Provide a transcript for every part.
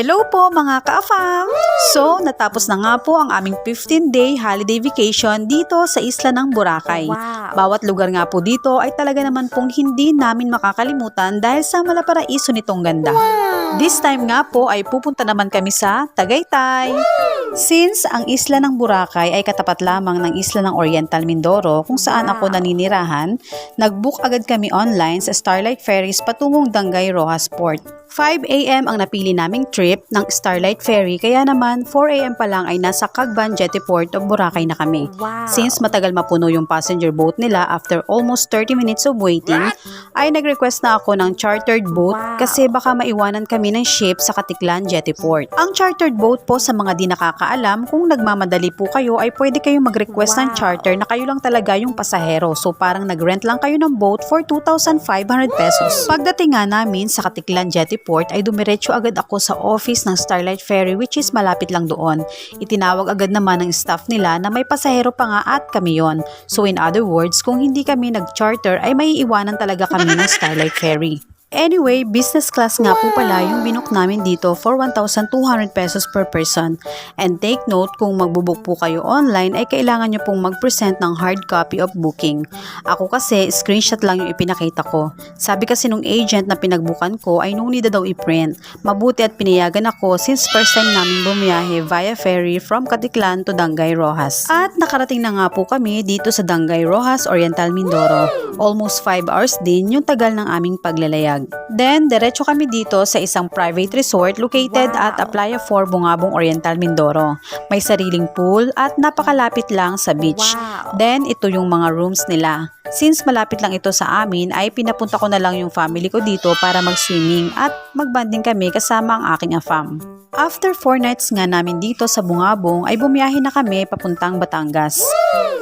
Hello po mga ka-fam! So, natapos na nga po ang aming 15-day holiday vacation dito sa isla ng Boracay. Wow. Bawat lugar nga po dito ay talaga naman pong hindi namin makakalimutan dahil sa malaparaiso nitong ganda. This time nga po ay pupunta naman kami sa Tagaytay. Since ang isla ng Boracay ay katapat lamang ng isla ng Oriental Mindoro kung saan ako naninirahan, nag-book agad kami online sa Starlight Ferries patungong Dangay Rojas Port. 5 AM ang napili naming trip ng Starlight Ferry kaya naman 4 AM pa lang ay nasa Cagban Jetty Port of Boracay na kami. Wow. Since matagal mapuno yung passenger boat nila after almost 30 minutes of waiting, ay nag-request na ako ng chartered boat kasi baka maiwanan kami ng ship sa Katiklan Jetty Port. Ang chartered boat po sa mga di nakakaalam, kung nagmamadali po kayo ay pwede kayong mag-request ng charter na kayo lang talaga yung pasahero. So parang nag-rent lang kayo ng boat for 2,500 pesos. Pagdating nga namin sa Katiklan Jetty Port ay dumiretso agad ako sa office ng Starlight Ferry which is malapit lang doon. Itinawag agad naman ng staff nila na may pasahero pa nga at kami yon. So in other words, kung hindi kami nag-charter ay maiiwanan talaga kami ng Starlight Ferry. Anyway, business class nga po pala yung binook namin dito for 1,200 pesos per person. And take note, kung magbubook po kayo online ay kailangan nyo pong mag-present ng hard copy of booking. Ako kasi, screenshot lang yung ipinakita ko. Sabi kasi nung agent na pinagbukan ko ay nung nida daw i-print. Mabuti at pinayagan ako since first time namin bumiyahe via ferry from Katiklan to Dangay Rojas. At nakarating na nga po kami dito sa Dangay Rojas, Oriental Mindoro. Almost 5 hours din yung tagal ng aming paglalayag. Then, diretso kami dito sa isang private resort located at Playa 4, Bungabong, Oriental, Mindoro. May sariling pool at napakalapit lang sa beach. Wow. Then, ito yung mga rooms nila. Since malapit lang ito sa amin, ay pinapunta ko na lang yung family ko dito para mag-swimming at mag-banding kami kasama ang aking afam. After 4 nights nga namin dito sa Bungabong ay bumiyahe na kami papuntang Batangas.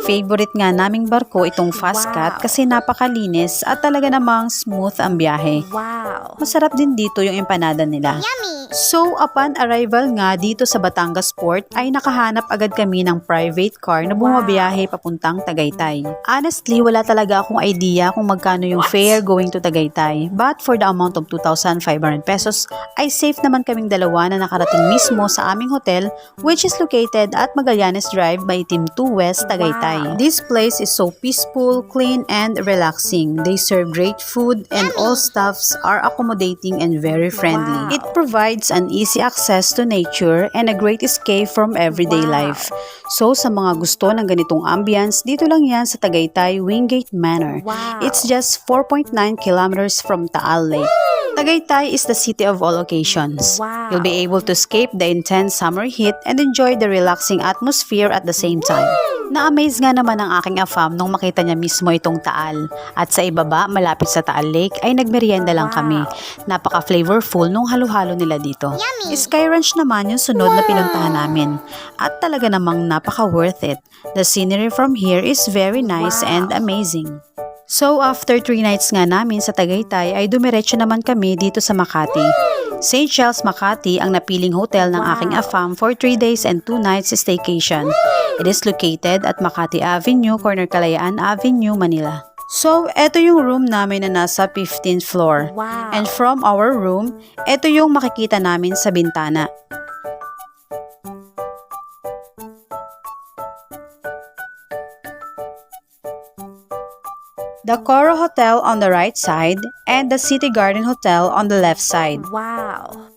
Favorite nga naming barko itong Fast Cat kasi napakalinis at talaga namang smooth ang biyahe. Wow. Masarap din dito yung empanada nila. Yummy. So upon arrival nga dito sa Batangas Port ay nakahanap agad kami ng private car na bumabiyahe papuntang Tagaytay. Honestly, wala talaga akong idea kung magkano yung fare going to Tagaytay. But for the amount of 2,500 pesos ay safe naman kaming dalawa na nakarating mismo sa aming hotel which is located at Magallanes Drive by Team 2 West, Tagaytay. This place is so peaceful, clean, and relaxing. They serve great food and all staffs are accommodating and very friendly. It provides an easy access to nature and a great escape from everyday life. So sa mga gusto ng ganitong ambience, dito lang yan sa Tagaytay Wingate Manor. Wow. It's just 4.9 kilometers from Taal Lake. Tagaytay is the city of all occasions. Wow. You'll be able to escape the intense summer heat and enjoy the relaxing atmosphere at the same time. Na-amaze nga naman ang aking afam nung makita niya mismo itong Taal. At sa ibaba, malapit sa Taal Lake, ay nagmerienda lang kami. Napaka-flavorful nung halo-halo nila dito. Yummy. Sky Ranch naman yung sunod na pinuntahan namin. At talaga namang napaka-worth it. The scenery from here is very nice and amazing. So after 3 nights nga namin sa Tagaytay ay dumiretso naman kami dito sa Makati. St. Charles Makati ang napiling hotel ng aking afam for 3 days and 2 nights staycation. It is located at Makati Avenue, corner Kalayaan Avenue, Manila. So, eto yung room namin na nasa 15th floor. Wow. And from our room, eto yung makikita namin sa bintana. The Coro Hotel on the right side and the City Garden Hotel on the left side. Wow.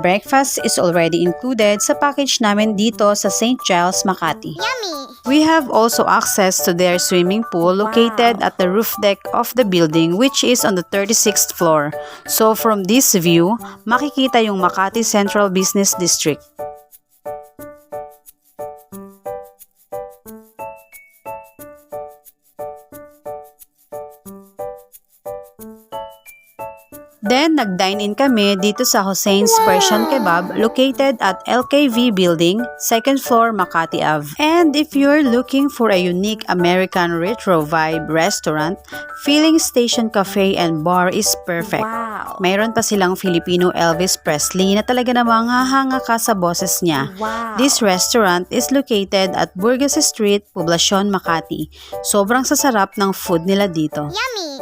Breakfast is already included sa package namin dito sa St. Giles, Makati. Yummy. We have also access to their swimming pool located at the roof deck of the building which is on the 36th floor. So from this view, makikita yung Makati Central Business District. Then, nag-dine-in kami dito sa Hosein's Persian Kebab located at LKV Building, 2nd floor, Makati Ave. And if you're looking for a unique American retro vibe restaurant, Filling Station Cafe and Bar is perfect. Wow. Mayroon pa silang Filipino Elvis Presley na talaga namang hahanga ka sa boses niya. Wow. This restaurant is located at Burgos Street, Poblacion, Makati. Sobrang sasarap ng food nila dito. Yummy.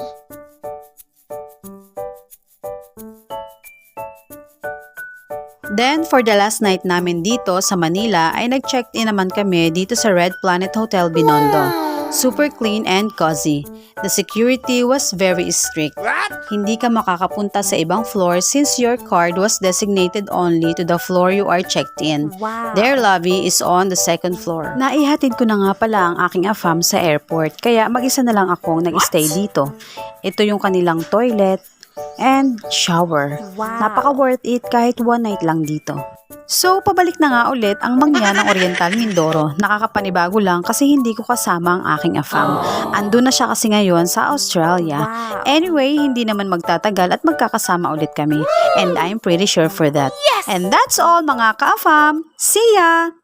Then, for the last night namin dito sa Manila, ay nag-check-in naman kami dito sa Red Planet Hotel Binondo. Super clean and cozy. The security was very strict. Hindi ka makakapunta sa ibang floor since your card was designated only to the floor you are checked in. Their lobby is on the second floor. Naihatid ko na nga pala ang aking afam sa airport, kaya mag-isa na lang akong nag-stay dito. Ito yung kanilang toilet and shower. Napaka worth it kahit one night lang dito. So, pabalik na nga ulit ang mangya ng Oriental Mindoro. Nakakapanibago lang kasi hindi ko kasama ang aking afam. Andun na siya kasi ngayon sa Australia. Anyway, hindi naman magtatagal at magkakasama ulit kami. And I'm pretty sure for that. And that's all mga ka-afam. See ya!